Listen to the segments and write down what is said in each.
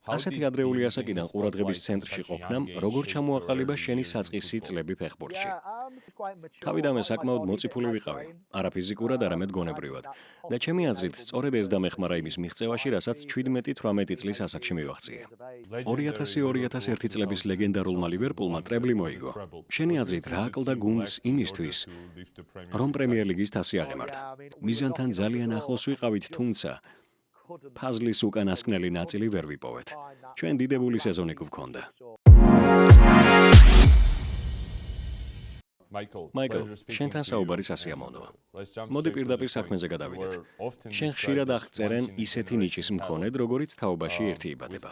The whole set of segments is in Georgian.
ასეთი ადრეული ასაკიდან ყურადღების ცენტრში ყოფნამ როგორ ჩამოაყალიბა შენი საწყისი წლები ფეხბურთში? თავიდანვე საკმაოდ მოწიფული ვიყავი, არა ფიზიკურად, არამედ გონებრივად. და ჩემი აზრით, სწორედ ეს დამეხმარა იმის მიღწევაში, რასაც 17-18 წლის ასაკში მივახციე. 2000-2001 წლების ლეგენდარულმა ლივერპულმა ტრებლი მოიგო. შენი აზრით, რა აკლდა გუნდს იმისთვის, რომ პრემიერ ლიგის თასი აღემართა? მიზანთან ძალიან ახლოს ვიყავით, თუმცა ფაზლის უკანასკნელი ნაწილი ვერ ვიპოვეთ. ჩვენ დიდებული სეზონი გვქონდა. მაიკლ, შენთან საუბარი სასიამოვნოა. მოდი პირდაპირ საქმეზე გადავიდეთ. შენ ხშირად აღწერენ ისეთი ნიჭის მქონედ, როგორიც თაობაში ერთი იბადება.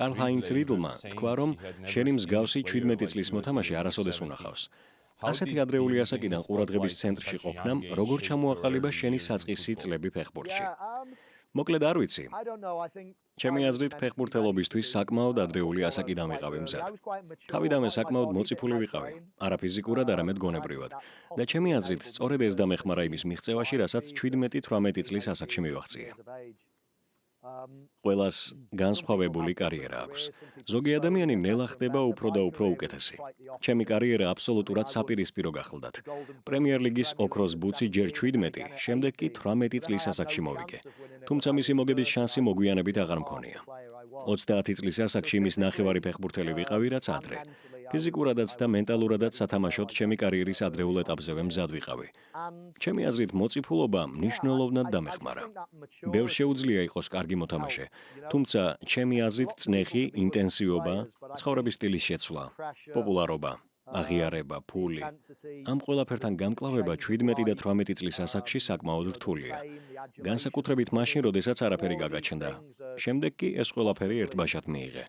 კარლ-ჰაინც რიდლმა თქვა, რომ შენი მსგავსი 17 წლის მოთამაშე არასოდეს უნახავს. ასეთი ადრეული ასაკიდან ყურადღების ცენტრში ყოფნამ როგორ ჩამოაყალიბა შენი საწყისი წლები ფეხბურთში? მოკლედ არ ვიცი. ჩემი აზრით, ფეხბურთელობისთვის საკმაოდ ადრეული ასაკიდან ვიყავი მზად. თავიდანვე საკმაოდ მოწიფული ვიყავი, არა ფიზიკურად, არამედ გონებრივად. და ჩემი აზრით, სწორედ ეს დამეხმარა იმის მიღწევაში, რასაც 17-18 წლის ასაკში მივახციე. ყველას განსხვავებული კარიერა აქვს. ზოგი ადამიანი ნელა ხდება უფრო და უფრო უკეთესი. ჩემი კარიერა აბსოლუტურად საპირისპირო გახლდათ. პრემიერ ლიგის ოქროს ბუცი ჯერ 17, შემდეგ კი 18 წლის ასაკში მოვიგე. თუმცა მისი მოგების შანსი მოგვიანებით აღარ მქონია. 30 წლის ასაკში იმის ნახევარი ფეხბურთელი ვიყავი, რაც ადრე. ფიზიკურადაც და მენტალურადაც სათამაშოდ ჩემი კარიერის ადრეულ ეტაპზევე მზად ვიყავი. ჩემი აზრით, მოწიფულობა მნიშვნელოვნად დამეხმარა. ბევრს შეუძლია იყოს კარგი მოთამაშე, თუმცა ჩემი აზრით, წნეხი, ინტენსივობა, ცხოვრების სტილის შეცვლა, პოპულარობა, აღიარება, ფული. ამ ყველაფერთან გამკლავება 17 და 18 წლის ასაკში საკმაოდ რთულია. განსაკუთრებით მაშინ, როდესაც არაფერი გაგაჩნდა. შემდეგ კი ეს ყველაფერი ერთბაშად მიიღე.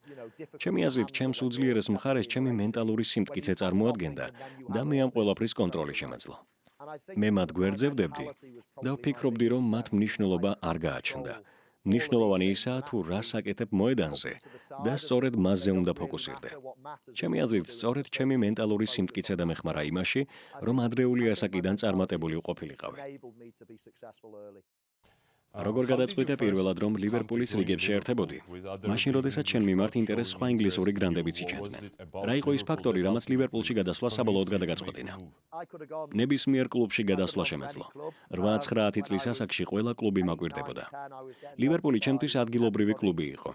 ჩემი აზრით, ჩემს უძლიერეს მხარეს ჩემი მენტალური სიმტკიცე წარმოადგენდა და მე ამ ყველაფრის კონტროლი შემეძლო. მე მათ გვერძევდებდი და ვფიქრობდი, რომ მათ მნიშვნელობა არ გააჩნდა. მნიშვნელოვანი ისაა, თუ რას აკეთებ მოედანზე და სწორედ მასზე უნდა ფოკუსირდე. ჩემი აზრით, სწორედ ჩემი მენტალური სიმტკიცე დამეხმარა იმაში, რომ ადრეული ასაკიდან წარმატებული ყოფილიყავი. როგორ გადაწყვიტე პირველად, რომ ლივერპულის რიგებში ერთებოდი? მაშინ, როდესაც შენ მიმართ ინტერესს სხვა ინგლისური გრანდებიც იჩენდნენ. რა იყო ის ფაქტორი, რამაც ლივერპულში გადასვლა საბოლოოდ გადაგაწყვეტინა? ნებისმიერ კლუბში გადასვლა შემეძლო. 8-9 წლის ასაკში ყველა კლუბი მაკვირდებოდა. ლივერპული ჩემთვის ადგილობრივი კლუბი იყო.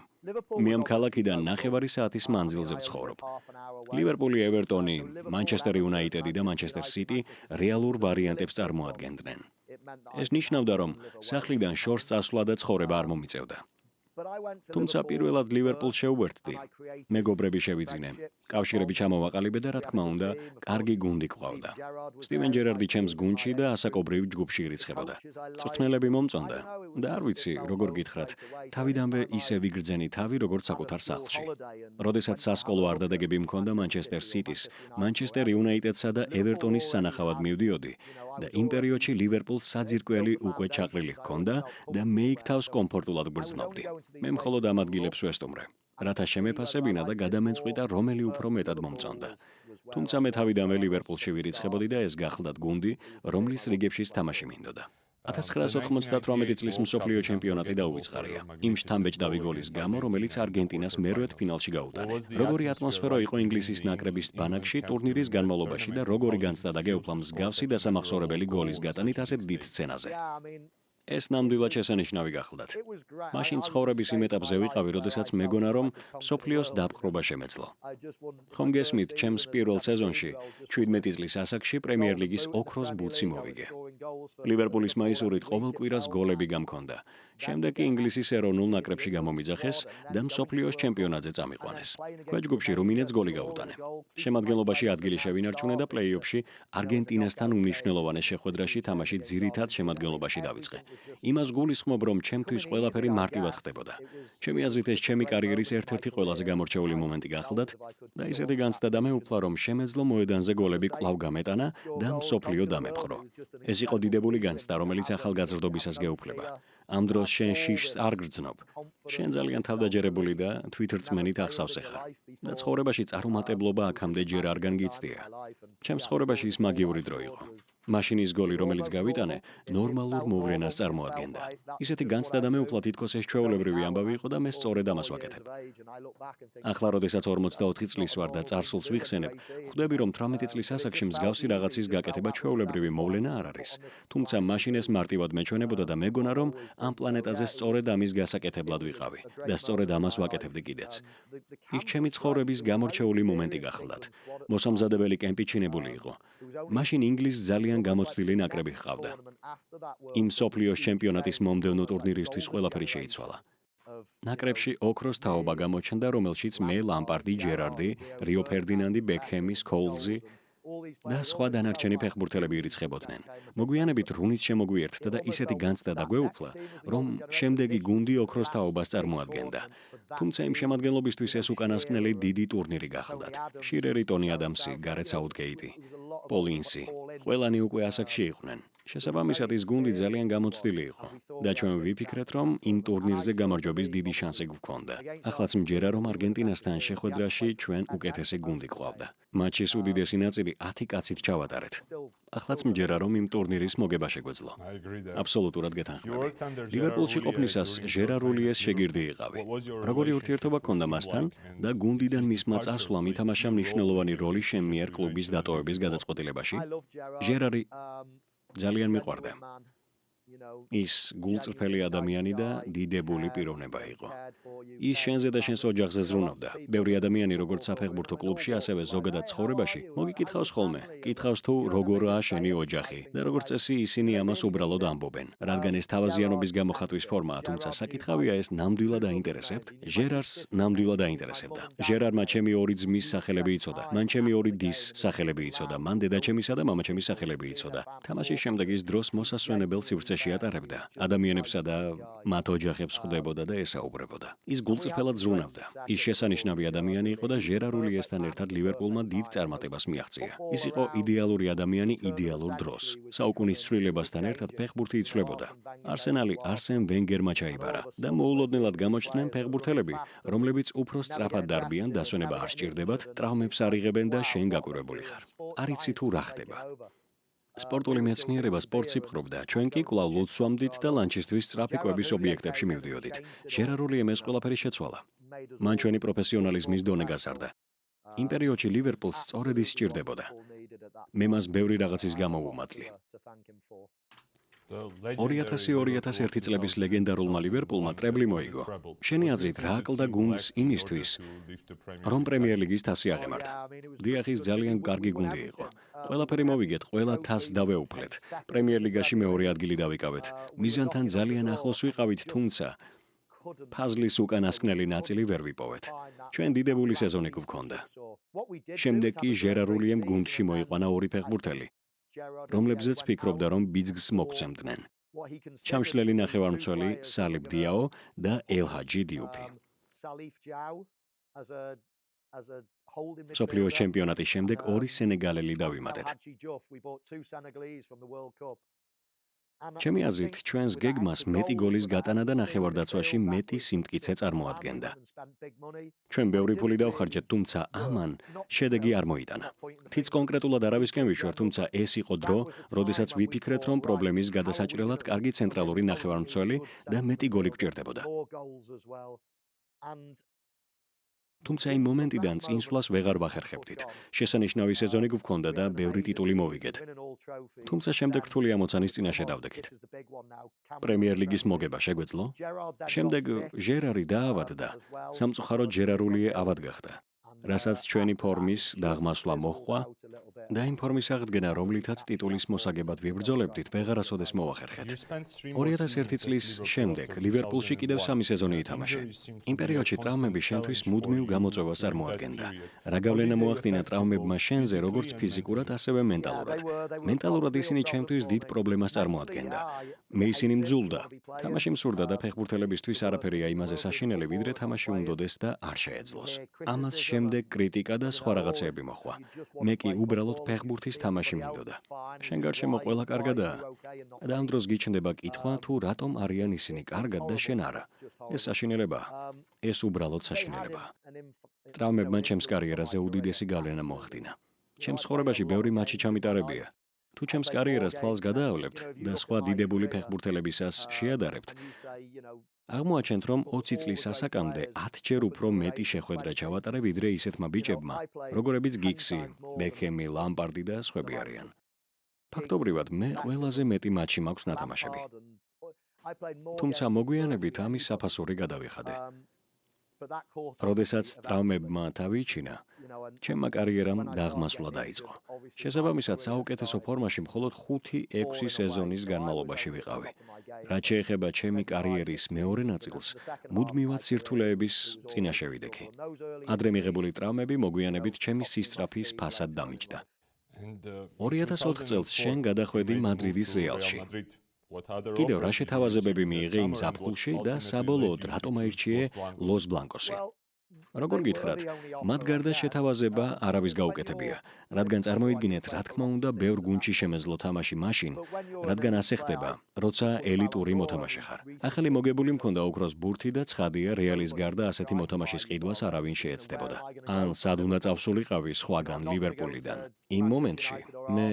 მე ამ ქალაქიდან ნახევარი საათის მანძილზე ვცხოვრობ. ლივერპული, ევერტონი, მანჩესტერ იუნაიტედი და მანჩესტერ სიტი რეალურ ვარიანტებს წარმოადგენდნენ. ეს ნიშნავდა, რომ სახლიდან შორს წასვლა და ცხოვრება არ მომიწევდა. თუმცა პირველად ლივერპულს შევუერთდი. მეგობრები შევიძინე, კავშირები ჩამოვაყალიბე და რა თქმა უნდა, კარგი გუნდი გვყავდა. სტივენ ჯერარდი ჩემს გუნდში და ასაკობრივ ჯგუფში ირიცხებოდა. წვრთნელები მომწონდა და არ ვიცი, როგორ გითხრათ, თავიდანვე ისე ვიგრძენი თავი, როგორც საკუთარ სახლში. როდესაც სასკოლო არდადეგები მქონდა მანჩესტერ სიტის, მანჩესტერ იუნაიტედსა და ევერტონის სანახავად მივდიოდი და იმ პერიოდში ლივერპულს საძირკველი უკვე ჩაყრილი ჰქონდა და მე იქ თავს კომფორტულად ვგრძნობდი. მე მხოლოდ ამ ადგილებს ვესტუმრე, რათა შემეფასებინა და გადამეწყვიტა, რომელი უფრო მეტად მომწონდა. თუმცა მე თავიდანვე ლივერპულში ვირიცხებოდი და ეს გახლდათ გუნდი, რომლის რიგებშიც თამაში მინდოდა. 1998 წლის მსოფლიო ჩემპიონატი დაუვიწყარია. იმ შთამბეჭდავი გოლის გამო, რომელიც არგენტინას მერვედ ფინალში გაუტანა. როგორი ატმოსფერო იყო ინგლისის ნაკრების ბანაკში ტურნირის განმავლობაში და როგორი განცდა გეუფლა მსგავსი დასამახსოვრებელი გოლის გატანით ასეთ დიდ სცენაზე. ეს ნამდვილად შესანიშნავი გახლდათ. მაშინ ცხოვრების იმ ეტაპზე ვიყავი, როდესაც მეგონა, რომ მსოფლიოს დაპყრობა შემეძლო. ხომ გესმით, ჩემს პირველ სეზონში, 17 წლის ასაკში პრემიერ ლიგის ოქროს ბუცი მოვიგე. ლივერპულის მაისურით ყოველ კვირას გოლები გამქონდა. შემდეგ კი ინგლისის ეროვნულ ნაკრებში გამომიძახეს და მსოფლიოს ჩემპიონატზე წამიყვანეს. ქვეჯგუფში რუმინეთს გოლი გაუტანე. შემადგენლობაში ადგილი შევინარჩუნე და პლეი-ოფში არგენტინასთან უმნიშვნელოვანეს შეხვედრაში თამაში ძირითად შემადგენლობაში დავიწყე. იმას გულისხმობ, რომ ჩემთვის ყველაფერი მარტივად ხდებოდა. ჩემი აზრით, ეს ჩემი კარიერის ერთ-ერთი ყველაზე გამორჩეული მომენტი გახლდათ და ისეთი განცდა დამეუფლა, რომ შემეძლო მოედანზე გოლები კვლავ გამეტანა და მსოფლიო დამეპყრო. ეს იყო დიდებული განცდა, რომელიც ახალგაზრდობისას გეუფლება. ამ დროს შენ შიშს არ გრძნობ. შენ ძალიან თავდაჯერებული და თვითრწმენით ახსავსე ხარ. და ცხოვრებაში წარუმატებლობა აქამდე ჯერ არ განგიცდია. ჩემს ცხოვრებაში ის მაგიური დრო იყო. მაშინ ის გოლი, რომელიც გავიტანე, ნორმალურ მოვლენას წარმოადგენდა. ისეთი განცდა და მე უფლა თითქოს ეს ჩვეულებრივი ამბავი იყო და მე სწორედ ამას ვაკეთებ. ახლა, როდესაც 44 წლის ვარ და წარსულს ვიხსენებ, ხვდები, რომ 18 წლის ასაკში მსგავსი რაღაცის გაკეთება ჩვეულებრივი მოვლენა არ არის. თუმცა მაშინ ეს მარტივად მეჩვენებოდა და მეგონა, რომ ამ პლანეტაზე სწორედ ამის გასაკეთებლად ვიყავი და სწორედ ამას ვაკეთებდი კიდეც. ის ჩემი ცხოვრების გამორჩეული მომენტი გახლდათ. მოსამზადებელი კემპი ჩინებული იყო. მაშინ ინგლისს ძალიან გამოცდილი ნაკრები ჰყავდა. იმ მსოფლიოს ჩემპიონატის მომდევნო ტურნირისთვის ყველაფერი შეიცვალა. ნაკრებში ოქროს თაობა გამოჩნდა, რომელშიც მე, ლამპარდი, ჯერარდი, რიო ფერდინანდი, ბეკჰემი, სკოულზი და სხვა დანარჩენი ფეხბურთელები ირიცხებოდნენ. მოგვიანებით რუნიც შემოგვიერთდა და ისეთი განცდა დაგვეუფლა, რომ შემდეგი გუნდი ოქროს თაობას წარმოადგენდა. თუმცა იმ შემადგენლობისთვის ეს უკანასკნელი დიდი ტურნირი გახლდათ. შირერი, ტონი ადამსი, გარეთ საუთგეიტი, პოლინსი, ყველანი უკვე ასაკში იყვნენ. შესაბამისად, ის გუნდი ძალიან გამოცდილი იყო და ჩვენ ვიფიქრეთ, რომ იმ ტურნირზე გამარჯვების დიდი შანსი გვქონდა. ახლაც მჯერა, რომ არგენტინასთან შეხვედრაში ჩვენ უკეთესი გუნდი ყავდა. მატჩის უდიდესი ნაწილი 10 კაცით ჩავატარეთ. ახლაც მჯერა, რომ იმ ტურნირის მოგება შეგვეძლო. აბსოლუტურად გეთანხმები. ლივერპულში ყოფნისას ჟერარ ულიეს შეგირდი იყავი. როგორი ურთიერთობა გქონდა მასთან და გუნდიდან მისმა წასვლამ ითამაშა მნიშვნელოვანი როლი შენ მიერ კლუბის დატოვების გადაწყვეტილებაში? ჟერარი ძალიან მიყვარდა. ის გულწრფელი ადამიანი და დიდებული პიროვნება იყო. ის შენზე და შენს ოჯახზე ზრუნავდა. ბევრი ადამიანი როგორც საფეხბურთო კლუბში, ასევე ზოგადად ცხოვრებაში, მოგიკითხავს ხოლმე, კითხავს თუ როგორაა შენი ოჯახი და როგორც წესი ისინი ამას უბრალოდ ამბობენ, რადგან ეს თავაზიანობის გამოხატვის ფორმაა, თუმცა საკითხავია ეს ნამდვილად აინტერესებთ? ჟერარს ნამდვილად აინტერესებდა. ჟერარმა ჩემი ორი ძმის სახელები იცოდა, მან ჩემი ორი დის სახელები იცოდა, მან დედაჩემისა და მამაჩემის სახელები იცოდა. თამაშის შემდეგ ის დროს მოსასვენებელ სივრცეში ატარებდა. ადამიანებსა და მათ ოჯახებს ხვდებოდა და ესაუბრებოდა. ის გულწრფელად ზრუნავდა. ის შესანიშნავი ადამიანი იყო და ჟერარ ულიესთან ერთად ლივერპულმა დიდ წარმატებას მიაღწია. ის იყო იდეალური ადამიანი იდეალურ დროს. საუკუნის ცვლილებასთან ერთად ფეხბურთი იცვლებოდა. არსენალი არსენ ვენგერმა ჩაიბარა და მოულოდნელად გამოჩნდნენ ფეხბურთელები, რომლებიც უფრო სწრაფად დარბიან, დასვენება არ სჭირდებათ, ტრავმებს არ იღებენ და შენ გაკვირვებული ხარ. არ იცი თუ რა ხდება. სპორტული მეცნიერება სპორტს იპყრობდა, ჩვენ კი კვლავ ლოდს ვამდით და ლანჩისთვის სწრაფი კვების ობიექტებში მივდიოდით. ჟერარ ულიემ ეს ყველაფერი შეცვალა. მან ჩვენი პროფესიონალიზმის დონე გაზარდა. იმ პერიოდში ლივერპულს სწორედ ის სჭირდებოდა. მე მას ბევრი რაღაცის გამო ვუმატლი. 2000-2001 წლების ლეგენდარულმა ლივერპულმა ტრებლი მოიგო. შენი აზრით რა აკლდა გუნდს იმისთვის, რომ პრემიერ ლიგის თასი აღემართა? დიახ, ის ძალიან კარგი გუნდი იყო. ყველაფერი მოვიგეთ, ყველა თასს დავეუფლეთ. პრემიერ ლიგაში მეორე ადგილი დავიკავეთ. მიზანთან ძალიან ახლოს ვიყავით, თუმცა ფაზლის უკანასკნელი ნაწილი ვერ ვიპოვეთ. ჩვენ დიდებული სეზონი გვქონდა. შემდეგ კი ჟერარ ულიემ გუნდში მოიყვანა ორი ფეხბურთელი, რომლებზეც ფიქრობდა, რომ ბიძგს მოგცემდნენ. ჩამშლელი ნახევარმცველი სალიფ დიაო და ელჰაჯი დიუფი. მსოფლიოს ჩემპიონატის შემდეგ ორი სენეგალელი დავიმატეთ. ჩემი აზრით, ჩვენს გეგმას მეტი გოლის გატანა და ნახევარდაცვაში მეტი სიმტკიცე წარმოადგენდა. ჩვენ ბევრი ფული დავხარჯეთ, თუმცა ამან შედეგი არ მოიტანა. თიც კონკრეტულად არავისკენ ვიშვარ, თუმცა ეს იყო დრო, როდესაც ვიფიქრეთ, რომ პრობლემის გადასაჭრელად კარგი ცენტრალური ნახევარმცველი და მეტი გოლი გვჭირდებოდა. თუმცა იმ მომენტიდან წინსვლას ვეღარ ვახერხებდით. შესანიშნავი სეზონი გვქონდა და ბევრი ტიტული მოვიგეთ. თუმცა შემდეგ რთული ამოცანის წინაშე დავდექით. პრემიერ ლიგის მოგება შეგვეძლო? შემდეგ ჟერარი დაავადდა. სამწუხაროდ ჟერარ ულიე ავად გახდა, რასაც ჩვენი ფორმის დაღმასვლა მოჰყვა და იმ ფორმის აღდგენა, რომლითაც ტიტულის მოსაგებად ვიბრძოლებდით, ვეღარასოდეს მოვახერხეთ. 2001 წლის შემდეგ ლივერპულში კიდევ 3 სეზონი ითამაშე. იმ პერიოდში ტრავმები შენთვის მუდმივ გამოწვევას წარმოადგენდა. რა გავლენა მოახდინა ტრავმებმა შენზე, როგორც ფიზიკურად, ასევე მენტალურად? მენტალურად ისინი ჩემთვის დიდ პრობლემას წარმოადგენდა. მე ისინი მძულდა. თამაში მსურდა და ფეხბურთელებისთვის არაფერია იმაზე საშინელი, ვიდრე თამაში უნდოდეს და არ შეეძლოს. ამას შემდეგ კრიტიკა და სხვა რაღაცეები მოხვა. მე კი უბრალოდ ფეხბურთის თამაში მინდოდა. შენ გარშემო ყველა კარგადაა და ამ დროს გიჩნდება კითხვა, თუ რატომ არიან ისინი კარგად და შენ არა. ეს საშინელებაა. ეს უბრალოდ საშინელებაა. ტრავმებმა ჩემს კარიერაზე უდიდესი გავლენა მოახდინა. ჩემს ცხოვრებაში ბევრი მატჩი ჩამიტარებია. თუ ჩემს კარიერას თვალს გადაავლებთ და სხვა დიდებული ფეხბურთელებისას შეადარებთ, აღმოაჩენთ, რომ 20 წლის ასაკამდე 10 ჯერ უფრო მეტი შეხვედრა ჩავატარე, ვიდრე ისეთმა ბიჭებმა, როგორებიც გიქსი, ბექჰემი, ლამპარდი და სხვები არიან. ფაქტობრივად, მე ყველაზე მეტი მატჩი მაქვს ნათამაშები. თუმცა მოგვიანებით ამის საფასური გადავიხადე. როდესაც ტრავმებმა თავი იჩინა, ჩემმა კარიერამ დაღმასვლა დაიწყო. შესაბამისად, საუკეთესო ფორმაში მხოლოდ 5-6 სეზონის განმავლობაში ვიყავი. რაც შეეხება ჩემი კარიერის მეორე ნაწილს, მუდმივად სირთულეების წინაშე ვიდექი. ადრე მიღებული ტრავმები მოგვიანებით ჩემი სისწრაფის ფასად დამიჯდა. 2004 წელს შენ გადახვედი მადრიდის რეალში. კიდევ რა შეთავაზებები მიიღე იმ ზაფხულში და საბოლოოდ რატომ აირჩიე ლოს ბლანკოსი? როგორ გითხრათ, მათ გარდა შეთავაზება არავის გაუკეთებია, რადგან წარმოიდგინეთ, რა თქმა უნდა, ბევრ გუნდში შემეძლო თამაში მაშინ, რადგან ასე ხდება, როცა ელიტური მოთამაშე ხარ. ახალი მოგებული მქონდა ოქროს ბურთი და ცხადია, რეალის გარდა ასეთი მოთამაშის ყიდვას არავინ შეეცდებოდა. ან სად უნდა წავსულიყავი სხვაგან ლივერპულიდან. იმ მომენტში მე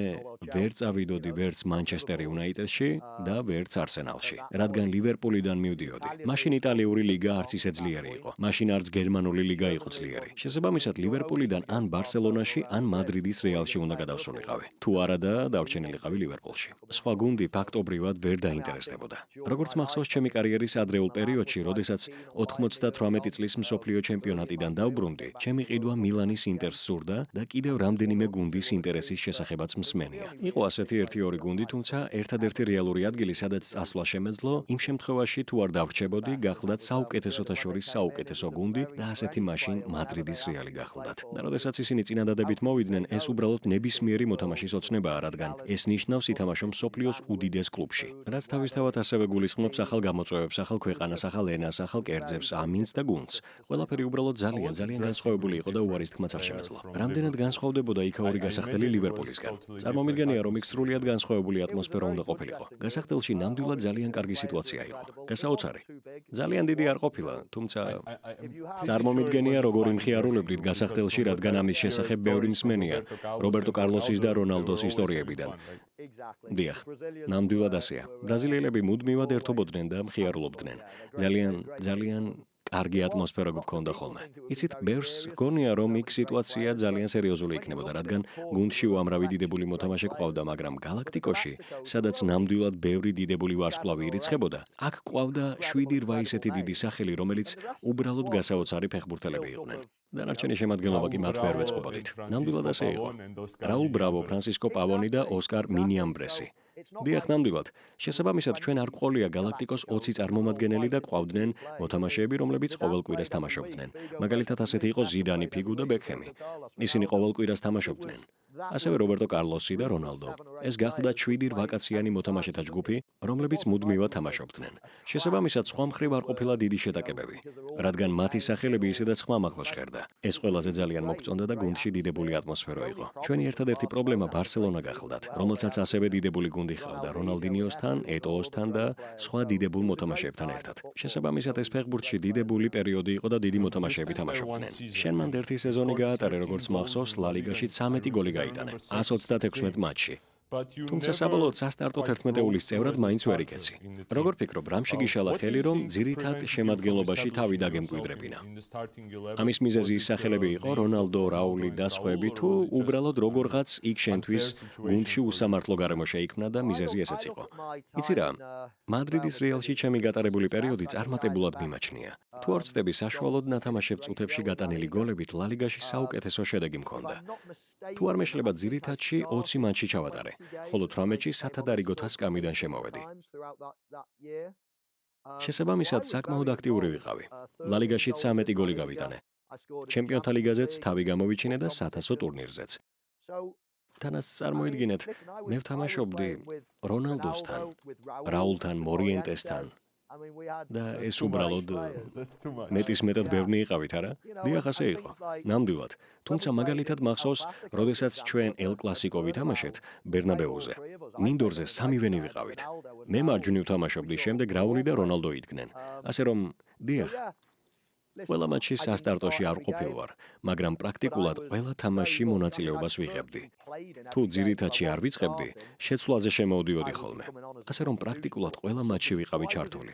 ვერ წავიდოდი ვერც მანჩესტერ იუნაიტედში და ვერც არსენალში, რადგან ლივერპულიდან მივდიოდი. მაშინ იტალიური ლიგა არც ისე ძლიერი იყო. მაშინ არც გერმანული ლიგა იყო ძლიერი. შესაბამისად, ლივერპულიდან ან ბარსელონაში, ან მადრიდის რეალში უნდა გადავსულიყავი. თუ არა და დარჩენილიყავი ლივერპულში. სხვა გუნდი ფაქტობრივად ვერ დაინტერესდებოდა. როგორც მახსოვს ჩემი კარიერის ადრეულ პერიოდში, როდესაც 98 წლის მსოფლიო ჩემპიონატიდან დავბრუნდი, ჩემი ყიდვა მილანის ინტერს სურდა და კიდევ რამდენიმე გუნდის ინტერესის შესახებაც მსმენია. იყო ასეთი 1-2 გუნდი, თუმცა ერთადერთი რეალური ადგილი, სადაც წასვლა შემეძლო, იმ შემთხვევაში თუ არ დავრჩებოდი, გახლდათ საუკეთესოთა შორის საუკეთესო გუნდი და ასეთი მაშინ მადრიდის რეალი გახლდათ. და როდესაც ისინი წინადადებით მოვიდნენ, ეს უბრალოდ ნებისმიერი მოთამაშის ოცნებაა, რადგან ეს ნიშნავს ითამაშო მსოფლიოს უდიდეს კლუბში. რაც თავისთავად ასევე გულისხმობს ახალ გამოწვევებს, ახალ ქვეყანას, ახალ ენას, ახალ კერძებს, ამინს და გუნდს. ყველაფერი უბრალოდ ძალიან განსხვავებული იყო და უარის თქმაც არ შემეძლო. რამდენად განსხვავდებოდა იქაური გასახდელი ლივერპულისგან. წარმომიდგენია, რომ იქ სრულიად განსხვავებული ატმოსფერო უნდა ყოფილიყო. გასახდელში ნამდვილად ძალიან კარგი სიტუაცია იყო. გასაოცარი. ძალიან დიდი არ ყოფილა, თუმცა წარმომიდგენია, როგორ იმხიარულებდით გასახდელში, რადგან ამის შესახებ ბევრი მსმენია, რობერტო კარლოსის და რონალდოს ისტორიებიდან. დიახ, ნამდვილად ასეა. ბრაზილიელები მუდმივად ერთობოდნენ და მხიარულობდნენ. ძალიან კარგი ატმოსფერო გქონდა ხოლმე. იცით, ბევრს გონია, რომ იქ სიტუაცია ძალიან სერიოზული იქნებოდა, რადგან გუნდში უამრავი დიდებული მოთამაშე ყავდა, მაგრამ გალაქტიკოში, სადაც ნამდვილად ბევრი დიდებული ვარსკვლავი ირიცხებოდა, აქ ყავდა 7-8 ისეთი დიდი სახელი, რომელიც უბრალოდ გასაოცარი ფეხბურთელები იყვნენ. დანარჩენი შემადგენლობა კი მათ ვერ ვეწყობოდით. ნამდვილად ასე იყო. რაულ ბრავო, ფრანსისკო პავონი და ოსკარ მინიამბრესი. დიახ, ნამდვილად. შესაბამისად, ჩვენ არ ყოლია გალაქტიკოს 20 წარმომადგენელი და ყავდნენ მოთამაშეები, რომლებიც ყოველ კვირას თამაშობდნენ. მაგალითად, ასეთი იყო ზიდანი, ფიგუ და ბექჰემი. ისინი ყოველ კვირას თამაშობდნენ. ასევე რობერტო კარლოსი და რონალდო. ეს გახლდათ 7 ვაკაციანი მოთამაშეთა ჯგუფი, რომლებიც მუდმივად თამაშობდნენ. შესაბამისად, სხვა მხრივ არ ყოფილა დიდი შეტაკებები, რადგან მათი სახელები ისედაც ხმამაღლა ჟღერდა. ეს ყველაზე ძალიან მოგწონდა და გუნდში დიდებული ატმოსფერო იყო. ჩვენი ერთადერთი პრობლემა ბარსელონა გახლდათ, რომელსაც ასევე დიდებული გუნდი ჰყავდა რონალდინიოსთან, ეტოოსთან და სხვა დიდებულ მოთამაშეებთან ერთად. შესაბამისად, ეს ფეხბურთში დიდებული პერიოდი იყო და დიდი მოთამაშეები თამაშობდნენ. შენ მანდ ერთი სეზონი გაატარე, როგორც მახსოვს, ლა ლიგაში 13 გოლი გაიტანე 136 მატჩში. თუმცა საბოლოოდ სასტარტო 11-ეულის წევრად მაინც ვერ იქეცი. როგორ ფიქრობ, რამ შეგიშალა ხელი, რომ ძირითად შემადგენლობაში თავი დაგემკვიდრებინა? ამის მიზეზი ის სახელები იყო, რონალდო, რაული და სხვები, თუ უბრალოდ როგორღაც იქ შენთვის გუნდში უსამართლო გარემო შეიქმნა და მიზეზი ესეც იყო. იცი რა, მადრიდის რეალში ჩემი გატარებული პერიოდი წარმატებულად მიმაჩნია. თუ არ ვწდები, საშუალოდ ნათამაშებ წუთებში გატანილი გოლებით ლა ლიგაში საუკეთესო შედეგი მქონდა. თუ არ მეშლება, ძირითადში 20 მატჩი ჩავატარე. ხოლო 18-ში სათადარიგოთა სკამიდან შემოვედი. შესაბამისად, საკმაოდ აქტიური ვიყავი. ლა ლიგაში 13 გოლი გავიტანე. ჩემპიონთა ლიგაზეც თავი გამოვიჩინე და საათასო ტურნირზეც. თანაც წარმოიდგინეთ, მე ვთამაშობდი რონალდოსთან, რაულთან, მორიენტესთან. და ეს უბრალოდ მეტისმეტად ბევრი იყავით, არა? დიახ, ასე იყო. ნამდვილად. თუმცა მაგალითად მახსოვს, როდესაც ჩვენ ელ კლასიკო ვითამაშეთ ბერნაბეუზე. მინდორზე 3-ვენი ვიყავით. მე მარჯვნივ თამაშობდი, შემდეგ რაული და რონალდო იდგნენ. ასე რომ, დიახ, ყველა მატჩი სასტარტოში არ ყოფილვარ, მაგრამ პრაქტიკულად ყველა თამაშში მონაწილეობას ვიღებდი. თუ ძირითადში არ ვიწყებდი, შეცვლაზე შემოვდიოდი ხოლმე. ასე რომ პრაქტიკულად ყველა მატჩში ვიყავი ჩართული.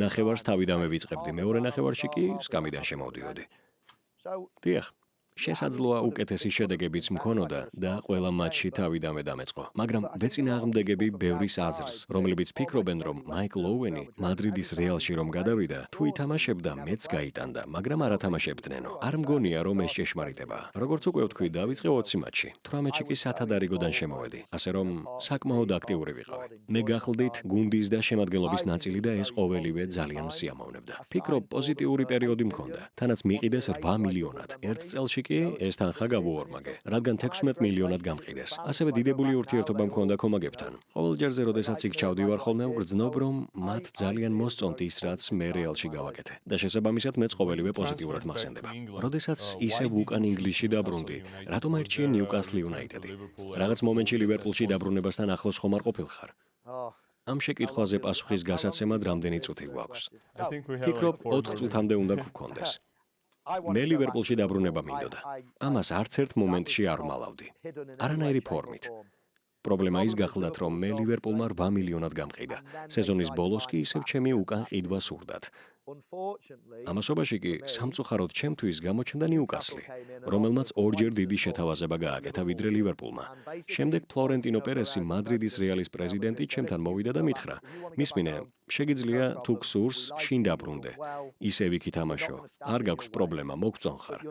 ნახევარს თავიდანვე ვიწყებდი, მეორე ნახევარში კი სკამიდან შემოვდიოდი. დიახ, შესაძლოა უკეთესი შედეგებიც მქონოდა და ყველა მატჩში თავიდანვე დამეწყო, მაგრამ ვეწინააღმდეგები ბევრის აზრს, რომლებიც ფიქრობენ, რომ მაიკლ ოუენი მადრიდის რეალში რომ გადავიდა, თუ ითამაშებდა, მეც გაიტანდა, მაგრამ არ ათამაშებდნენო. არ მგონია, რომ ეს ჭეშმარიტებაა. როგორც უკვე ვთქვი, დავიწყე 20 მატჩი. 18-ში კი სათადარიგოდან შემოვედი, ასე რომ საკმაოდ აქტიური ვიყავი. მე გახლდით გუნდის და შემადგენლობის ნაწილი და ეს ყოველივე ძალიან მსიამოვნებდა. ფიქრობ, პოზიტიური პერიოდი მქონდა. თანაც მიყიდეს 8 მილიონად. ერთ წელში კი ეს თანხა გავუორმაგე, რადგან 16 მილიონად გამყიდეს. ასევე დიდებული ურთიერთობა მქონდა ქომაგებთან. ყოველ ჯერზე, როდესაც იქ ჩავდივარ ხოლმე, ვგრძნობ, რომ მათ ძალიან მოსწონთ ის, რაც მე რეალში გავაკეთე. და შესაბამისად მეც ყოველივე პოზიტიურად მახსენდება. როდესაც ისევ უკან ინგლისში დაბრუნდი, რატომ აირჩიე ნიუკასლ იუნაიტედი? რაღაც მომენტში ლივერპულში დაბრუნებასთან ახლოს ხომ არ ყოფილხარ? ამ შეკითხვაზე პასუხის გასაცემად რამდენი წუთი გვაქვს? ფიქრობ, 4 წუთამდე უნდა გვქონდეს. მე ლივერპულში დაბრუნება მინდოდა. ამას არც ერთ მომენტში არ ვმალავდი. არანაირი ფორმით. პრობლემა ის გახლდათ, რომ მე ლივერპულმა 8 მილიონად გამყიდა. სეზონის ბოლოს კი ისევ ჩემი უკან ყიდვა სურდათ. ამასობაში კი სამწუხაროდ ჩემთვის გამოჩნდა ნიუკასლი, რომელმაც ორჯერ დიდი შეთავაზება გააკეთა ვიდრე ლივერპულმა. შემდეგ ფლორენტინო პერესი, მადრიდის რეალის პრეზიდენტი, ჩემთან მოვიდა და მითხრა: „მისმინე, შეგიძლია თუ გსურს, შინ დაბრუნდე. ისევ იქ ითამაშო. არ გაქვს პრობლემა, მოგწონხარ.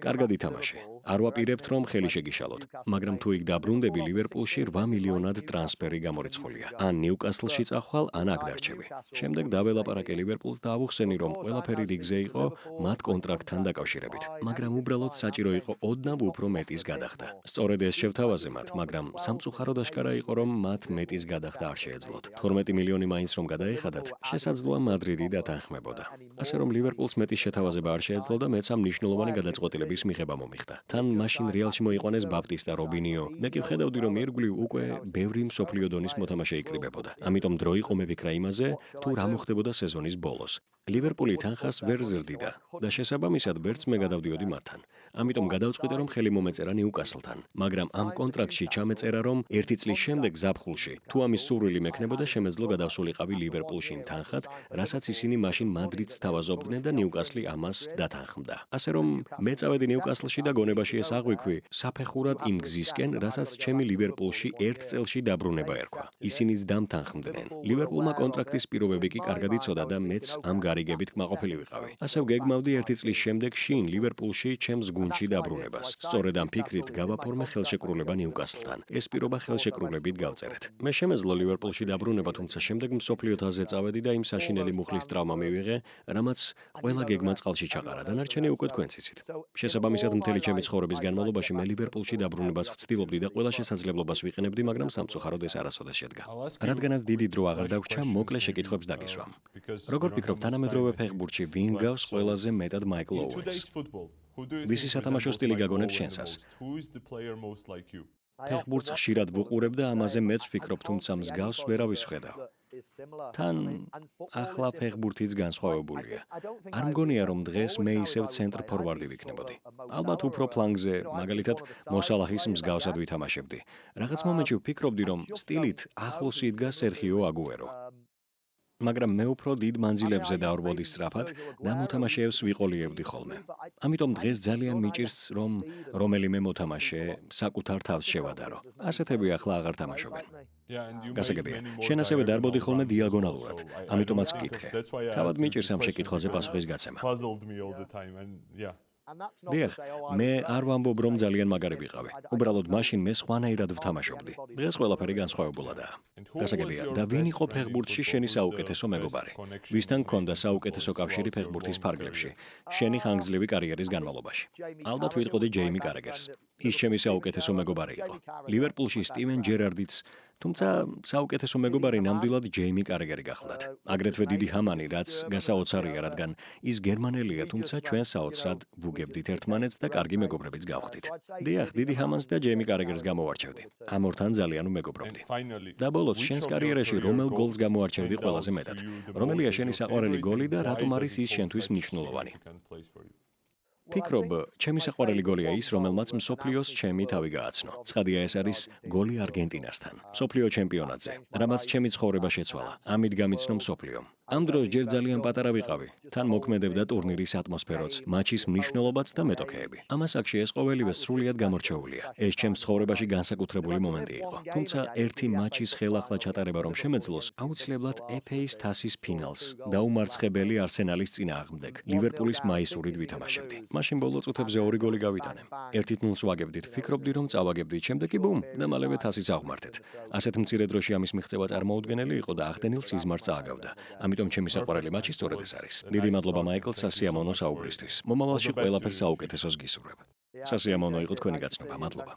კარგად ითამაშე. არ ვაპირებთ, რომ ხელი შეგიშალოთ, მაგრამ თუ იქ დაბრუნდები, ლივერპულში 8 მილიონად ტრანსფერი გამორიცხულია. ან ნიუკასლში წახვალ, ან აქ დარჩები. შემდეგ დაველაპარაკე ლივერპულს და ავუხსენი, რომ ყველაფერი რიგზე იყო მათ კონტრაქტთან დაკავშირებით, მაგრამ უბრალოდ საჭირო იყო ოდნავ უფრო მეტის გადახდა. სწორედ ეს შევთავაზე მათ, მაგრამ სამწუხაროდ აშკარა იყო, რომ მათ მეტის გადახდა არ შეეძლოთ. 12 მილიონი მაინც რომ გადაეხადათ, შესაძლოა მადრიდი დათანხმებოდა. ასე რომ ლივერპულს მეტის შეთავაზება არ შეეძლო და მეც ამ მნიშვნელოვანი გადაწყვეტილების მიღება მომიხდა. თან მაშინ რეალში მოიყვანეს ბაპტისტა, რობინიო. მე კი ვხედავდი, რომ ირგვლივ უკვე ბევრი მსოფლიო დონის მოთამაშე იკრიბებოდა. ამიტომ დრო იყო მევიქრა იმაზე, თუ რა მოხდებოდა სეზონის ბოლოს. ლივერპული თანხას ვერ ზრდიდა და შესაბამისად ვერც მე გადავდიოდი მათთან. ამიტომ გადავწყვიტე, რომ ხელი მომეწერა ნიუკასლთან, მაგრამ ამ კონტრაქტში ჩამეწერა, რომ 1 წლის შემდეგ ზაფხულში, თუ ამის სურვილი მექნებოდა, შემეძლო გადავსულიყავი ლივერპულში თანხად, რასაც ისინი მაშინ მადრიდს თავაზობდნენ და ნიუკასლი ამას დათანხმდა. ასე რომ მე წავედი ნიუკასლში და გონებაში ეს აღვიქვი საფეხურად იმ გზისკენ, რასაც ჩემი ლივერპულში 1 წელში დაბრუნება ერქვა. ისინიც დამთანხმდნენ. ლივერპულმა კონტრაქტის პირობები კი კარგად იცოდა და მეც ამ გარიგებით კმაყოფილი ვიყავი. ასე ვგეგმავდი 1 წლის შემდეგ შინ ლივერპულში ჩემს გუნდში დაბრუნებას. სწორედ ამ ფიქრით გავაფორმე ხელშეკრულება ნიუკასლთან. ეს პირობა ხელშეკრულებით გავწერეთ. მე შემეძლო ლივერპულში დაბრუნება, თუმცა შემდეგ მსოფლიო თასზე წავედი და იმ საშინელი მუხლის ტრავმა მივიღე, რამაც ყველა გეგმა წყალში ჩაყარა. დანარჩენი უკვე თქვენც იცით. შესაბამისად, მთელი ჩემი ცხოვრების განმავლობაში მე ლივერპულში დაბრუნებას ვცდილობდი და ყველა შესაძლებლობას ვიყენებდი, მაგრამ სამწუხაროდ ეს არასოდეს შედგა. რადგანაც დიდი დრო აღარ დაგვრჩა, მოკლე შეკითხვებს დაგისვამ. როგორ ფიქრობ, თანამედროვე ფეხბურთში ვინ გავს ყველაზე მეტად მაიკლ ოუენს? ვისი სათამაშო სტილი გაგონებს შენსას? ფეხბურთს ხშირად ვუყურებ და ამაზე მეც ვფიქრობ, თუმცა მსგავს ვერავის ვხედავ. თან ახლა ფეხბურთიც განსხვავებულია. არ მგონია, რომ დღეს მე ისევ ცენტრ ფორვარდი ვიქნებოდი. ალბათ უფრო ფლანგზე, მაგალითად, მოსალაჰის მსგავსად ვითამაშებდი. რაღაც მომენტში ვფიქრობდი, რომ სტილით ახლოსი იდგა სერხიო აგუერო. მაგრამ მე უფრო დიდ მანძილებზე დავრბოდი სწრაფად და მოთამაშეებს ვიყოლიებდი ხოლმე. ამიტომ დღეს ძალიან მიჭირს, რომ რომელიმე მოთამაშე საკუთარ თავს შევადარო. ასეთები ახლა აღარ თამაშობენ. გასაგებია, შენ ასევე დარბოდი ხოლმე დიაგონალურად, ამიტომაც ვკითხე. თავად მიჭირს ამ შეკითხვაზე პასუხის გაცემა. დიახ, მე არ ვამბობ, რომ ძალიან მაგარი ვიყავი. უბრალოდ მაშინ მე სხვანაირად ვთამაშობდი. დღეს ყველაფერი განსხვავებულადაა. გასაგებია, და ვინ იყო ფეხბურთში შენი საუკეთესო მეგობარი? ვისთან გქონდა საუკეთესო კავშირი ფეხბურთის ფარგლებში, შენი ხანგრძლივი კარიერის განმავლობაში? ალბათ ვიტყოდი ჯეიმი კარეგერს. ის ჩემი საუკეთესო მეგობარი იყო. ლივერპულში სტივენ ჯერარდიც თუმცა საუკეთესო მეგობარი ნამდვილად ჯეიმი კარეგერი გახლდათ. აგრეთვე დიდი ჰამანი, რაც გასაოცარია, რადგან ის გერმანელია, თუმცა ჩვენ საოცრად ვუგებდით ერთმანეთს და კარგი მეგობრებიც გავხდით. დიახ, დიდი ჰამანს და ჯეიმი კარეგერს გამოვარჩევდი. ამ ორთან ძალიან ვმეგობრობდი. და ბოლოს შენს კარიერაში რომელ გოლს გამოვარჩევდი ყველაზე მეტად? რომელია შენი საყვარელი გოლი და რატომ არის ის შენთვის მნიშვნელოვანი? ფიქრობ, ჩემი საყვარელი გოლია ის, რომელმაც მსოფლიოს ჩემი თავი გააცნო. ცხადია, ეს არის გოლი არგენტინასთან, მსოფლიო ჩემპიონატზე, რამაც ჩემი ცხოვრება შეცვალა. ამით გამიცნო მსოფლიომ. ამ დროს ჯერ ძალიან პატარა ვიყავი. თან მოქმედებდა ტურნირის ატმოსფეროც, მატჩის მნიშვნელობაც და მეტოქეები. ამ ასაკში ეს ყოველივე სრულიად გამორჩეულია. ეს ჩემს ცხოვრებაში განსაკუთრებული მომენტი იყო. თუმცა ერთი მატჩის ხელახლა ჩატარება რომ შემეძლოს, აუცილებლად FA-ის თასის ფინალს დაუმარცხებელი არსენალის წინააღმდეგ, ლივერპულის მაისურით ვითამაშებდი. მაშინ ბოლო წუთებზე 2 გოლი გავიტანე. 1-0-ს ვაგებდით, ფიქრობდი რომ წავაგებდით, შემდეგ კი ბუმ და მალევე თასიც აღმართეთ. ასეთ მცირე დროში ამის მიღწევა წარმოუდგენელი იყო და ახდენილ სიზმარს წააგავდა. ამიტომ ჩემი საყვარელი მატჩი სწორედ ეს არის. დიდი მადლობა მაიკლ სასიამოვნო საუბრისთვის. მომავალში ყველაფერს საუკეთესოს გისურვებ. სასიამოვნო იყო თქვენი გაცნობა. მადლობა.